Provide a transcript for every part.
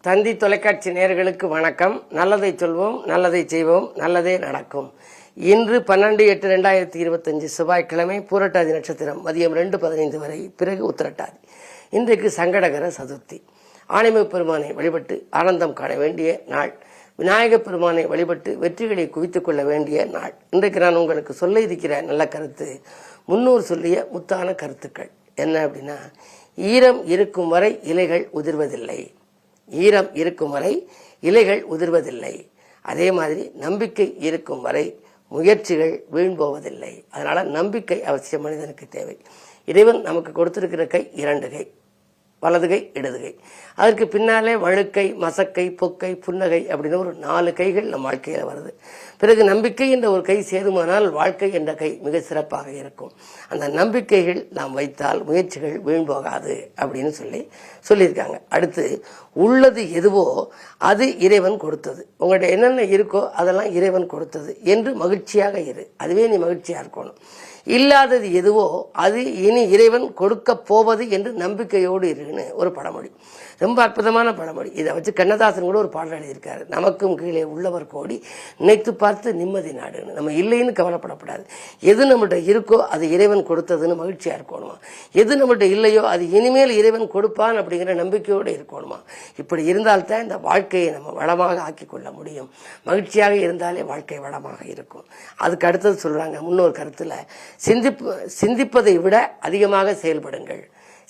தந்தி தொலைக்காட்சி நேயர்களுக்கு வணக்கம். நல்லதை சொல்வோம், நல்லதை செய்வோம், நல்லதே நடக்கும். இன்று 12/8/2025 செவ்வாய்க்கிழமை, பூரட்டாதி நட்சத்திரம் மதியம் 2:15 வரை, பிறகு உத்திரட்டாதி. இன்றைக்கு சங்கடகர சதுர்த்தி. ஆணிமை பெருமானை வழிபட்டு ஆனந்தம் காண வேண்டிய நாள். விநாயகப் பெருமானை வழிபட்டு வெற்றிகளை குவித்துக் கொள்ள வேண்டிய நாள். இன்றைக்கு நான் உங்களுக்கு சொல்ல இருக்கிற நல்ல கருத்து, முன்னோர் சொல்லிய முத்தான கருத்துக்கள் என்ன அப்படின்னா, ஈரம் இருக்கும் வரை இலைகள் உதிர்வதில்லை. ஈரம் இருக்கும் வரை இலைகள் உதிர்வதில்லை. அதே மாதிரி நம்பிக்கை இருக்கும் வரை முயற்சிகள் வீண்போவதில்லை. அதனால நம்பிக்கை அவசியம் மனிதனுக்கு தேவை. இறைவன் நமக்கு கொடுத்திருக்கிற கை 2 கை, வலது கை இடது கை. அதற்கு பின்னாலே வழுக்கை, மசக்கை, பொக்கை, புன்னகை அப்படின்னு ஒரு 4 கைகள் நம் வாழ்க்கையில வருது. பிறகு நம்பிக்கை என்ற ஒரு கை சேருமானால் வாழ்க்கை என்ற கை மிக சிறப்பாக இருக்கும். அந்த நம்பிக்கைகள் நாம் வைத்தால் முயற்சிகள் வீண் போகாது அப்படின்னு சொல்லியிருக்காங்க. அடுத்து, உள்ளது எதுவோ அது இறைவன் கொடுத்தது. உங்கள்கிட்ட என்னென்ன இருக்கோ அதெல்லாம் இறைவன் கொடுத்தது என்று மகிழ்ச்சியாக இரு. அதுவே நீ மகிழ்ச்சியா இருக்கணும். இல்லாதது எதுவோ அது இனி இறைவன் கொடுக்க போவது என்று நம்பிக்கையோடு இருக்குன்னு ஒரு பழமொழி. ரொம்ப அற்புதமான பழமொழி. இதை வச்சு கண்ணதாசன் கூட ஒரு பாடல் எழுதியிருக்காரு. நமக்கும் கீழே உள்ளவர் கோடி, நினைத்து பார்த்து நிம்மதி நாடுன்னு. நம்ம இல்லைன்னு கவலைப்படக்கூடாது. எது நம்மகிட்ட இருக்கோ அது இறைவன் கொடுத்ததுன்னு மகிழ்ச்சியா இருக்கணுமா. எது நம்மகிட்ட இல்லையோ அது இனிமேல் இறைவன் கொடுப்பான் அப்படிங்கிற நம்பிக்கையோடு இருக்கணுமா. இப்படி இருந்தால்தான் இந்த வாழ்க்கையை நம்ம வளமாக ஆக்கி கொள்ள முடியும். மகிழ்ச்சியாக இருந்தாலே வாழ்க்கை வளமாக இருக்கும். அதுக்கு அடுத்தது சொல்றாங்க முன்னொரு கருத்துல, சிந்திப்பதை விட அதிகமாக செயல்படுங்கள்.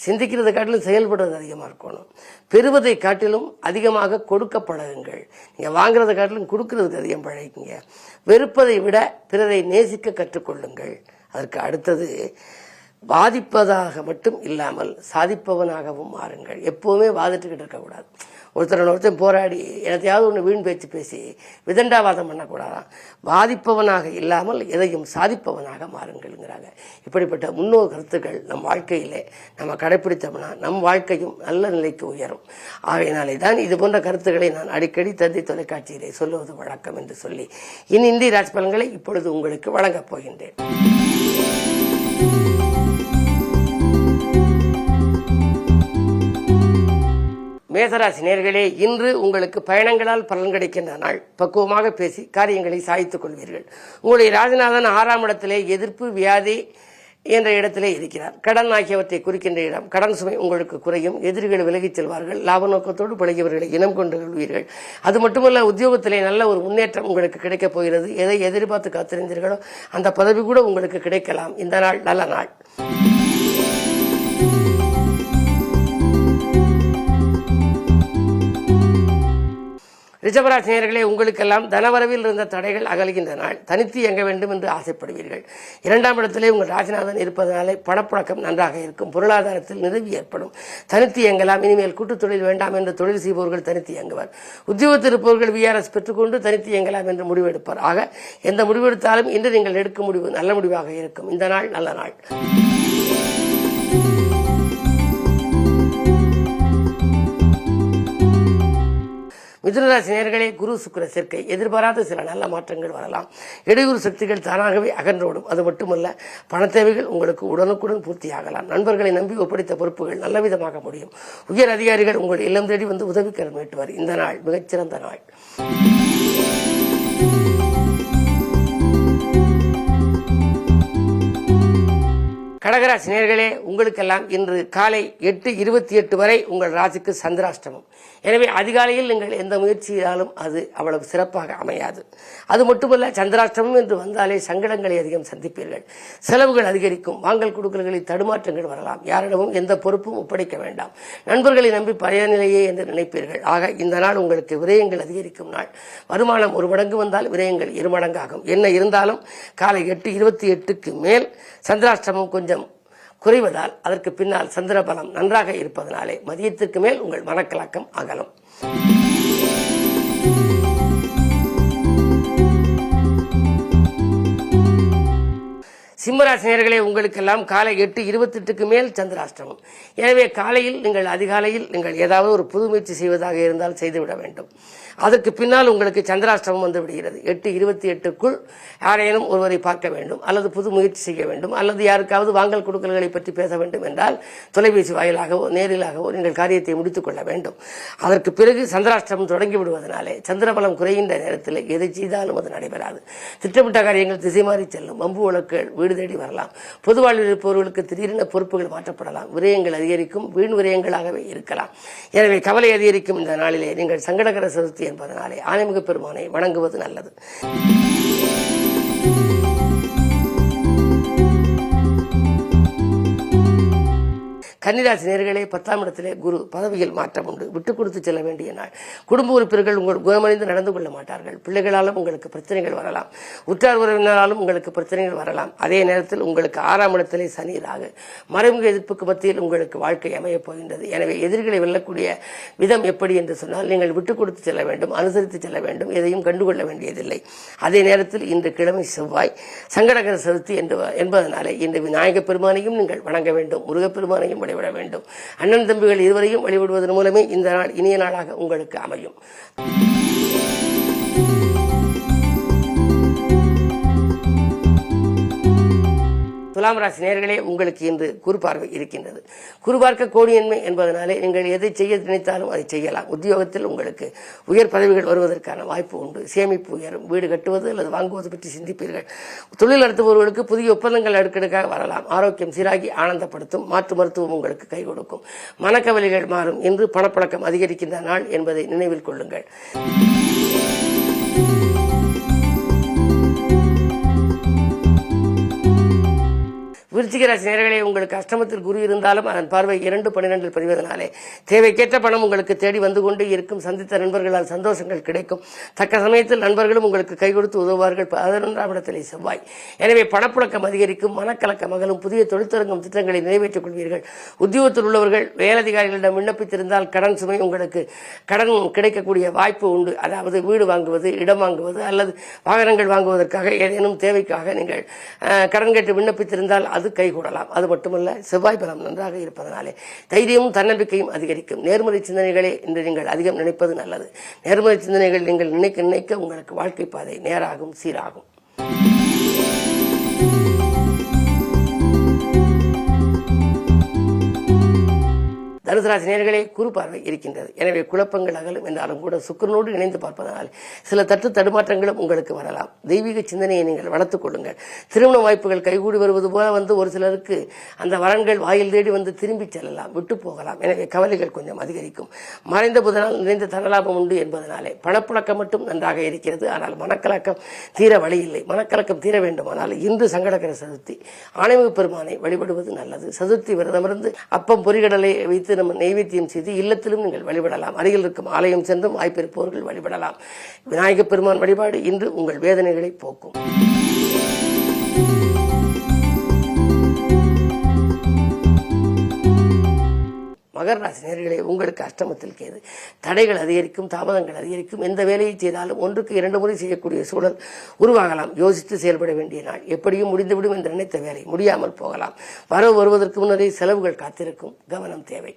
சிந்திக்கிறதை காட்டிலும் செயல்படுறது அதிகமாக இருக்கணும். பெறுவதை காட்டிலும் அதிகமாக கொடுக்க பழகுங்கள். நீங்க வாங்குறதை காட்டிலும் கொடுக்கறதுக்கு அதிகம் பழகிங்க. வெறுப்பதை விட பிறரை நேசிக்க கற்றுக்கொள்ளுங்கள். அதற்கு அடுத்தது, வாதிப்பதாக மட்டும் இல்லாமல் சாதிப்பவனாகவும் மாறுங்கள். எப்பவுமே வாதிட்டுக்கிட்டு இருக்கக்கூடாது. ஒருத்தன் போராடி எனத்தையாவது ஒன்று வீண் பேச்சு பேசி விதண்டாவாதம் பண்ணக்கூடாதான். வாதிப்பவனாக இல்லாமல் எதையும் சாதிப்பவனாக மாறுங்கள்ங்கிறாங்க. இப்படிப்பட்ட முன்னோர் கருத்துக்கள் நம் வாழ்க்கையிலே நம்ம கடைபிடித்தோம்னா நம் வாழ்க்கையும் நல்ல நிலைக்கு உயரும். ஆகையினாலே தான் இது போன்ற கருத்துக்களை நான் அடிக்கடி தந்தி தொலைக்காட்சியிலே சொல்லுவது வழக்கம் என்று சொல்லி இனி இந்திய ராசி பலன்களை இப்பொழுது உங்களுக்கு வழங்கப் போகின்றேன். மேசராசி நேயர்களே, இன்று உங்களுக்கு பயணங்களால் பலன் கிடைக்கின்ற நாள். பக்குவமாக பேசி காரியங்களை சாதித்துக் கொள்வீர்கள். உங்களுடைய ராஜநாதன் 6ஆம் இடத்திலே எதிர்ப்பு, வியாதி என்ற இடத்திலே இருக்கிறார். கடன் ஆகியவற்றை குறிக்கின்ற இடம். கடன் சுமை உங்களுக்கு குறையும். எதிரிகள் விலகிச் செல்வார்கள். லாப நோக்கத்தோடு பழகியவர்களை இனம் கொண்டு கொள்வீர்கள். அது மட்டுமல்ல, உத்தியோகத்திலே நல்ல ஒரு முன்னேற்றம் உங்களுக்கு கிடைக்கப் போகிறது. எதை எதிர்பார்த்து காத்திருந்தீர்களோ அந்த பதவி கூட உங்களுக்கு கிடைக்கலாம். இந்த நாள் நல்ல நாள். ரிஷபராசி நேயர்களே, உங்களுக்கெல்லாம் தனவரவில் இருந்த தடைகள் அகலுகின்ற நாள். தனித்து இயங்க வேண்டும் என்று ஆசைப்படுவீர்கள். 2ஆம் இடத்திலே உங்கள் ராசிநாதன் இருப்பதனாலே பணப்புழக்கம் நன்றாக இருக்கும். பொருளாதாரத்தில் நிறைவு ஏற்படும். தனித்து இயங்கலாம். இனிமேல் கூட்டுத் தொழில் வேண்டாம் என்று தொழில் செய்பவர்கள் தனித்து இயங்குவார். உத்தியோகத்தில் இருப்பவர்கள் VRS பெற்றுக்கொண்டு தனித்து இயங்கலாம் என்று முடிவெடுப்பார். ஆக எந்த முடிவெடுத்தாலும் இன்று நீங்கள் எடுக்கும் முடிவு நல்ல முடிவாக இருக்கும். இந்த நாள் நல்ல நாள். மிதுனராசி நேயர்களே, குரு சுக்கிர சேர்க்கை. எதிர்பாராத சில நல்ல மாற்றங்கள் வரலாம். இடையூறு சக்திகள் தானாகவே அகன்றோடும். அது மட்டுமல்ல, பண தேவைகள் உங்களுக்கு உடனுக்குடன் பூர்த்தியாகலாம். நண்பர்களை நம்பி ஒப்படைத்த பொறுப்புகள் நல்ல விதமாக முடியும். உயர் அதிகாரிகள் உங்கள் இல்லம் தேடி வந்து உதவிக்கரம் நீட்டுவார். இந்த நாள் மிகச்சிறந்த நாள். கடகராசி நேயர்களே, உங்களுக்கெல்லாம் இன்று காலை 8:28 வரை உங்கள் ராசிக்கு சந்திராஷ்டமம். எனவே அதிகாலையில் நீங்கள் எந்த முயற்சியாலும் அது அவ்வளவு சிறப்பாக அமையாது. அது மட்டுமல்ல, சந்திராஷ்டமம் என்று வந்தாலே சங்கடங்களை அதிகம் சந்திப்பீர்கள். செலவுகள் அதிகரிக்கும். வாங்கல் கொடுக்கல்களில் தடுமாற்றங்கள் வரலாம். யாரிடமும் எந்த பொறுப்பும் ஒப்படைக்க வேண்டாம். நண்பர்களை நம்பி பயனிலையே என்று நினைப்பீர்கள். ஆக இந்த நாள் உங்களுக்கு விரயங்கள் அதிகரிக்கும் நாள். வருமானம் 1 மடங்கு வந்தால் விரயங்கள் 2 மடங்காகும். என்ன இருந்தாலும் காலை 8:28க்கு மேல் சந்திராஷ்டமம் கொஞ்சம் குறைவதால் அதற்கு பின்னால் சந்திர பலம் நன்றாக இருப்பதனாலே மதியத்திற்கு மேல் உங்கள் மனக்கலக்கம் அகலும். சிம்மராசி நேயர்களே, உங்களுக்கெல்லாம் காலை 8:28க்கு மேல் சந்திராஷ்டமம். எனவே காலையில் நீங்கள் அதிகாலையில் நீங்கள் ஏதாவது ஒரு புது முயற்சி செய்வதாக இருந்தால் செய்துவிட வேண்டும். அதற்கு பின்னால் உங்களுக்கு சந்திராஷ்டமம் வந்து விடுகிறது. 8:28க்குள் யாரேனும் ஒருவரை பார்க்க வேண்டும் அல்லது புது முயற்சி செய்ய வேண்டும் அல்லது யாருக்காவது வாங்கல் கொடுக்கல்களை பற்றி பேச வேண்டும் என்றால் தொலைபேசி வாயிலாகவோ நேரிலாகவோ நீங்கள் காரியத்தை முடித்துக் கொள்ள வேண்டும். அதற்கு பிறகு சந்திராஷ்டமம் தொடங்கி விடுவதனாலே சந்திரபலம் குறைகின்ற நேரத்தில் எதை செய்தாலும் அது நடைபெறாது. திட்டமிட்ட காரியங்கள் திசை மாறி செல்லும். வம்பு வழக்குகள் வீடு தேடி வரலாம். பொது வாழ்வில் இருப்பவர்களுக்கு திடீரென பொறுப்புகள் மாற்றப்படலாம். விரயங்கள் அதிகரிக்கும். வீண் விரயங்களாகவே இருக்கலாம். எனவே கவலை அதிகரிக்கும் இந்த நாளிலே நீங்கள் சங்கடகர சதுர்த்தி என்பதனாலே ஆனைமுக பெருமானை வணங்குவது நல்லது. கன்னிராசி நேயர்களே, 10ஆம் இடத்திலே குரு, பதவியில் மாற்றம் உண்டு. விட்டுக் கொடுத்து செல்ல வேண்டிய நாள். குடும்ப உறுப்பினர்கள் உங்கள் குணமறிந்து நடந்து கொள்ள மாட்டார்கள். பிள்ளைகளாலும் உங்களுக்கு பிரச்சனைகள் வரலாம். உற்றார் உறவினராலும் உங்களுக்கு பிரச்சனைகள் வரலாம். அதே நேரத்தில் உங்களுக்கு 6ஆம் இடத்திலே சனி, ராகு. மறைமுக எதிர்ப்புக்கு மத்தியில் உங்களுக்கு வாழ்க்கை அமையப் போகின்றது. எனவே எதிரிகளை வெல்லக்கூடிய விதம் எப்படி என்று சொன்னால் நீங்கள் விட்டுக் கொடுத்து செல்ல வேண்டும், அனுசரித்து செல்ல வேண்டும், எதையும் கண்டுகொள்ள வேண்டியதில்லை. அதே நேரத்தில் இன்று கிழமை செவ்வாய், சங்கடகர சதுர்த்தி என்பதனாலே இன்று விநாயகப் பெருமானையும் நீங்கள் வணங்க வேண்டும், முருகப்பெருமானையும் வழிபட வேண்டும். அண்ணன் தம்பிகள் இருவரையும் வழிபடுவதன் மூலமே இந்த நாள் இனிய நாளாக உங்களுக்கு அமையும். துலாம் ராசி நேயர்களே, உங்களுக்கு இன்று குரு பார்வை இருக்கின்றது. குரு பார்க்க கோடியன்மை என்பதனாலே நீங்கள் எதை செய்ய நினைத்தாலும் அதை செய்யலாம். உத்தியோகத்தில் உங்களுக்கு உயர் பதவிகள் வருவதற்கான வாய்ப்பு உண்டு. சேமிப்பு உயரும். வீடு கட்டுவது அல்லது வாங்குவது பற்றி சிந்திப்பீர்கள். தொழில் நடத்துபவர்களுக்கு புதிய ஒப்பந்தங்கள் அடுக்கடுக்காக வரலாம். ஆரோக்கியம் சீராகி ஆனந்தப்படுத்தும். மாற்று மருத்துவம் உங்களுக்கு கை கொடுக்கும். மனக்கவலைகள் மாறும். இன்று பணப்பழக்கம் அதிகரிக்கின்ற நாள் என்பதை நினைவில் கொள்ளுங்கள். விருச்சிக ராசி நேயர்களே, உங்களுக்கு அஷ்டமத்தில் குரு இருந்தாலும் அதன் பார்வை 2:12 பதிவதனாலே தேவைக்கேற்ற பணம் உங்களுக்கு தேடி வந்து கொண்டு இருக்கும். சந்தித்த நண்பர்களால் சந்தோஷங்கள் கிடைக்கும். தக்க சமயத்தில் நண்பர்களும் உங்களுக்கு கை கொடுத்து உதவுவார்கள். 11ஆம் இடத்திலே செவ்வாய். எனவே பணப்புழக்கம் அதிகரிக்கும். மனக்கலக்கம் அகலும். புதிய தொழிற்தொடங்கும் திட்டங்களை நிறைவேற்றிக் கொள்வீர்கள். உத்தியோகத்தில் உள்ளவர்கள் மேலதிகாரிகளிடம் விண்ணப்பித்திருந்தால் கடன் சுமை உங்களுக்கு கடன் கிடைக்கக்கூடிய வாய்ப்பு உண்டு. அதாவது வீடு வாங்குவது, இடம் வாங்குவது அல்லது வாகனங்கள் வாங்குவதற்காக ஏதேனும் தேவைக்காக நீங்கள் கடன் கேட்டு விண்ணப்பித்திருந்தால் அது கைகூடலாம். அது மட்டுமல்ல, செவ்வாய் பலம் நன்றாக இருப்பதனாலே தைரியமும் தன்னம்பிக்கையும் அதிகரிக்கும். நேர்மறை சிந்தனைகளே இன்று நீங்கள் அதிகம் நினைப்பது நல்லது. நேர்மறை சிந்தனைகள் நீங்கள் நினைக்க நினைக்க உங்களுக்கு வாழ்க்கை பாதை நேராகும், சீராகும். தனுசு ராசி நேயர்களே, குரு பார்வை இருக்கின்றது. எனவே குழப்பங்கள் அகலும் என்றாலும் கூட சுக்கிரனோடு இணைந்து பார்ப்பதனால் சில தட்டு தடுமாற்றங்களும் உங்களுக்கு வரலாம். தெய்வீக சிந்தனையை நீங்கள் வளர்த்துக் கொள்ளுங்கள். திருமண வாய்ப்புகள் கைகூடி வருவது போல வந்து ஒரு சிலருக்கு அந்த வரன்கள் வாயில் தேடி வந்து திரும்பி செல்லலாம், விட்டு போகலாம். எனவே கவலைகள் கொஞ்சம் அதிகரிக்கும். மறைந்த புதனால் நிறைந்த தனலாபம் உண்டு என்பதனாலே பணப்புழக்கம் மட்டும் நன்றாக இருக்கிறது. ஆனால் மனக்கலக்கம் தீர வழியில்லை. மனக்கலக்கம் தீர வேண்டுமானால் இன்று சங்கடகர சதுர்த்தி ஆனைமுக பெருமானை வழிபடுவது நல்லது. சதுர்த்தி விரதமிருந்து அப்பம் பொறிகடலை வைத்து நம்ம நைவேத்தியம் செய்து இல்லத்திலும் நீங்கள் வழிபடலாம். அருகில் இருக்கும் ஆலயம் சென்றும் வாய்ப்பிருப்பவர்கள் வழிபடலாம். விநாயகப் பெருமான் வழிபாடு இன்று உங்கள் வேதனைகளை போக்கும். மகர ராசி நேயர்களே, உங்களுக்கு அஷ்டமத்தில் கேது. தடைகள் அதிகரிக்கும், தாமதங்கள் அதிகரிக்கும். எந்த வேலையை செய்தாலும் 1க்கு 2 முறை செய்யக்கூடிய சூழல் உருவாகலாம். யோசித்து செயல்பட வேண்டிய நாள். எப்படியும் முடிந்துவிடும் என்று நினைத்த வேலை முடியாமல் போகலாம். வரவு வருவதற்கு முன்னரே செலவுகள் காத்திருக்கும். கவனம் தேவை.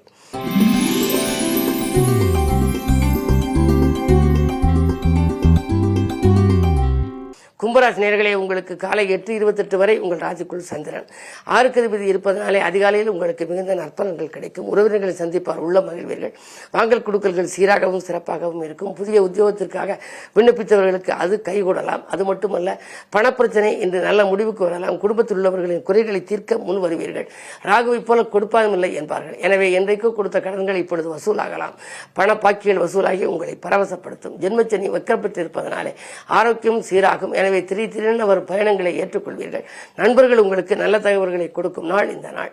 கும்பராசி நேயர்களே, உங்களுக்கு காலை 8:28 வரை உங்கள் ராசிக்குள் சந்திரன் 6க்கு அதிபதி இருப்பதனாலே அதிகாலையில் உங்களுக்கு மிகுந்த நற்பலன்கள் கிடைக்கும். உறவினர்களை சந்திப்பார், உள்ள மகிழ்வீர்கள். வாங்கல் கொடுக்கல்கள் சீராகவும் சிறப்பாகவும் இருக்கும். புதிய உத்தியோகத்திற்காக விண்ணப்பித்தவர்களுக்கு அது கைகூடலாம். அது மட்டுமல்ல, பணப்பிரச்சனை இன்று நல்ல முடிவுக்கு வரலாம். குடும்பத்தில் உள்ளவர்களின் குறைகளை தீர்க்க முன் வருவீர்கள். ராகுவை போல கொடுப்பாலும் இல்லை என்பார்கள். எனவே என்றைக்கோ கொடுத்த கடன்கள் இப்பொழுது வசூலாகலாம். பணப்பாக்கிகள் வசூலாகி உங்களை பரவசப்படுத்தும். ஜென்மச்சனி வக்கரப்பட்டு இருப்பதனாலே ஆரோக்கியம் சீராகும். எனவே திடீரென வரும் பயணங்களை ஏற்றுக்கொள்வீர்கள். நண்பர்கள் உங்களுக்கு நல்ல தகவல்களை கொடுக்கும் நாள் இந்த நாள்.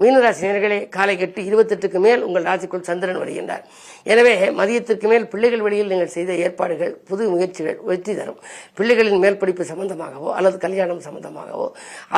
மீனராசி நேயர்களே, காலை 8:28க்கு மேல் உங்கள் ராசிக்குள் சந்திரன் வருகின்றார். எனவே மதியத்திற்கு மேல் பிள்ளைகள் வழியில் நீங்கள் செய்த ஏற்பாடுகள், புது முயற்சிகள் வெற்றி தரும். பிள்ளைகளின் மேல் படிப்பு சம்பந்தமாகவோ அல்லது கல்யாணம் சம்பந்தமாகவோ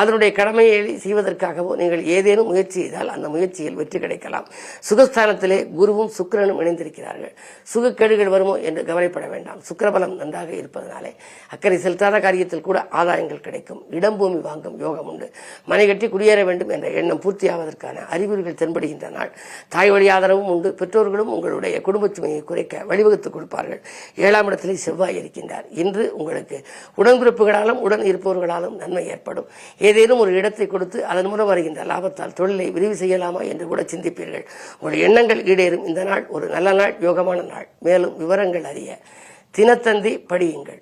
அதனுடைய கடமையை செய்வதற்காகவோ நீங்கள் ஏதேனும் முயற்சி செய்தால் அந்த முயற்சியில் வெற்றி கிடைக்கலாம். சுகஸ்தானத்திலே குருவும் சுக்கிரனும் இணைந்திருக்கிறார்கள். சுகக்கேடுகள் வருமோ என்று கவலைப்பட வேண்டாம். சுக்கிரபலம் நன்றாக இருப்பதனாலே அக்கறை செலுத்தாத காரியத்தில் கூட ஆதாயங்கள் கிடைக்கும். இடம் பூமி வாங்கும் யோகம் உண்டு. மனை கட்டி குடியேற வேண்டும் என்ற எண்ணம் பூர்த்தியாவதற்கான அறிகுறிகள் தென்படுகின்ற நாள். தாய் வழி ஆதரவும் உண்டு. பெற்றோர்களும் உங்களுடைய குடும்ப சுமையை குறைக்க வழிவகுத்துக் கொடுப்பார்கள். 7ஆம் இடத்திலே செவ்வாய் இருக்கின்றார். இன்று உங்களுக்கு உடன்பிறப்புகளாலும் உடன் இருப்பவர்களாலும் நன்மை ஏற்படும். ஏதேனும் ஒரு இடத்தை கொடுத்து அதன் மூலம் வருகின்ற லாபத்தால் தொழிலை விரிவு செய்யலாமா என்று கூட சிந்திப்பீர்கள். உங்களுடைய எண்ணங்கள் ஈடேறும். இந்த நாள் ஒரு நல்ல நாள், யோகமான நாள். மேலும் விவரங்கள் அறிய தினத்தந்தி படியுங்கள்.